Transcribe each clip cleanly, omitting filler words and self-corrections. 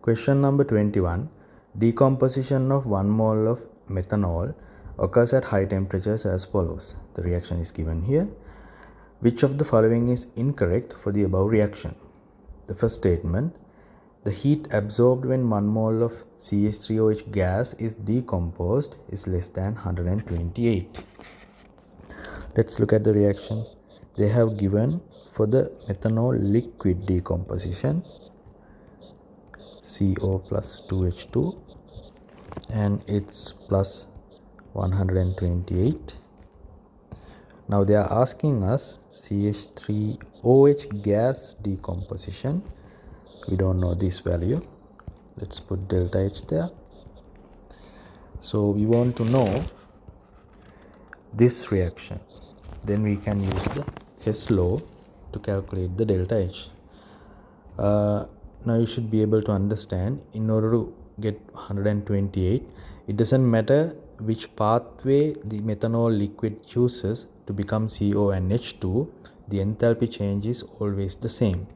Question number 21. Decomposition of 1 mole of methanol occurs at high temperatures as follows. The reaction is given here. Which of the following is incorrect for the above reaction? The first statement, the heat absorbed when 1 mole of CH3OH gas is decomposed is less than 128. Let's look at the reaction. They have given for the methanol liquid decomposition CO plus 2H2 and it's plus 128. Now they are asking us CH3OH gas decomposition. We don't know this value. Let's put delta H there. So we want to know this reaction. Then we can use the Hess law to calculate the delta H. Now you should be able to understand, in order to get 128, it doesn't matter which pathway the methanol liquid chooses to become CO and H2, the enthalpy change is always the same.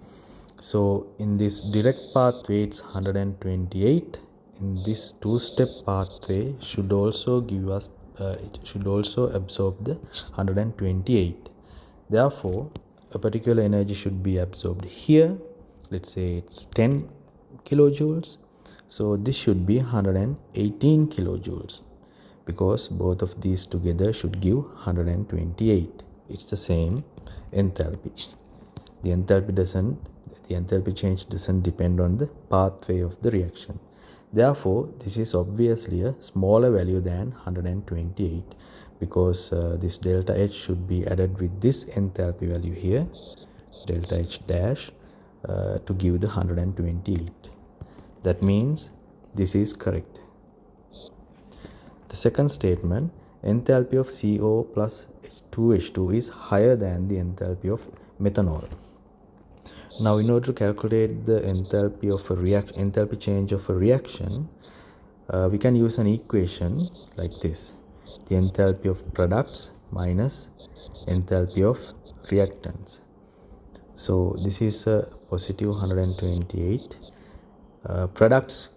So in this direct pathway it's 128. In this two-step pathway should also give us it should also absorb the 128. Therefore a particular energy should be absorbed here. Let's say it's 10 kilojoules. So this should be 118 kilojoules because both of these together should give 128. It's the same enthalpy. The enthalpy change doesn't depend on the pathway of the reaction. Therefore, this is obviously a smaller value than 128 because this delta H should be added with this enthalpy value here, delta H dash, to give the 128. That means this is correct. The second statement, enthalpy of CO plus 2H2 is higher than the enthalpy of methanol. Now in order to calculate the enthalpy of a enthalpy change of a reaction, we can use an equation like this. The enthalpy of products minus enthalpy of reactants. So this is a positive 128. Products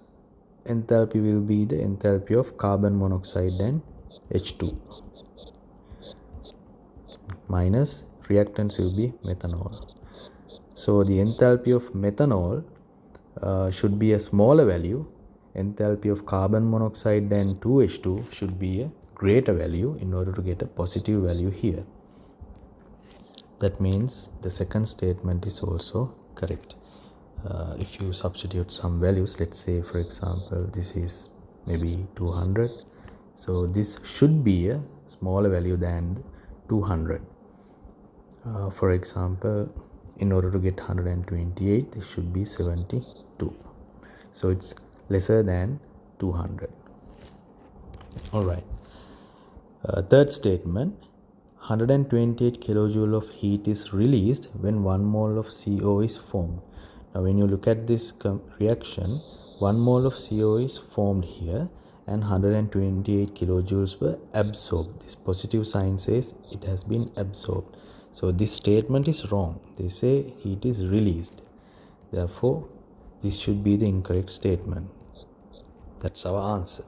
enthalpy will be the enthalpy of carbon monoxide and H2 minus reactants will be methanol. So the enthalpy of methanol should be a smaller value. Enthalpy of carbon monoxide and 2H2 should be a greater value in order to get a positive value here. That means the second statement is also correct. If you substitute some values, let's say for example this is maybe 200, so this should be a smaller value than 200. For example, in order to get 128, this should be 72, so it's lesser than 200. All right. Third statement, 128 kilojoule of heat is released when 1 mole of CO is formed. Now when you look at this reaction, 1 mole of CO is formed here and 128 kilojoules were absorbed. This positive sign says it has been absorbed. So this statement is wrong. They say heat is released. Therefore, this should be the incorrect statement. That's our answer.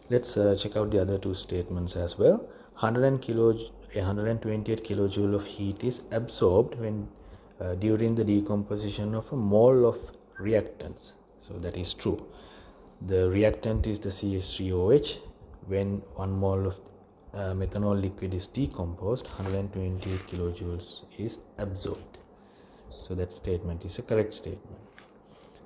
Let's check out the other two statements as well. 128 kilojoule of heat is absorbed when during the decomposition of a mole of reactants. So that is true. The reactant is the CH3OH. When 1 mole of methanol liquid is decomposed, 128 kilojoules is absorbed. So that statement is a correct statement.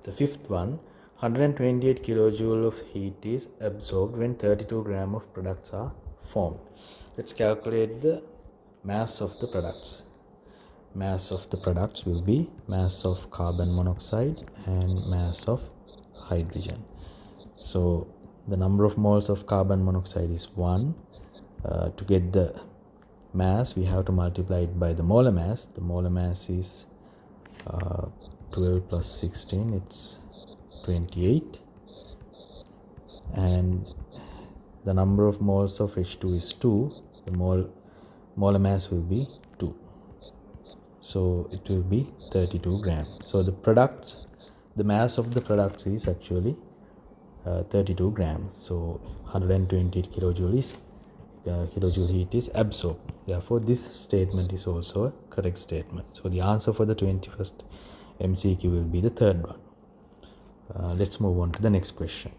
The fifth one, 128 kilojoule of heat is absorbed when 32 grams of products are formed. Let's calculate the mass of the products. Mass of the products will be mass of carbon monoxide and mass of hydrogen. So the number of moles of carbon monoxide is 1. To get the mass, we have to multiply it by the molar mass. The molar mass is 12 plus 16, it's 28. And the number of moles of H2 is 2. The molar mass will be 2. So it will be 32 grams. So the the mass of the products is actually 32 grams. So 128 kilojoule is kilojoule heat is absorbed. Therefore, this statement is also a correct statement. So the answer for the 21st MCQ will be the third one. Let's move on to the next question.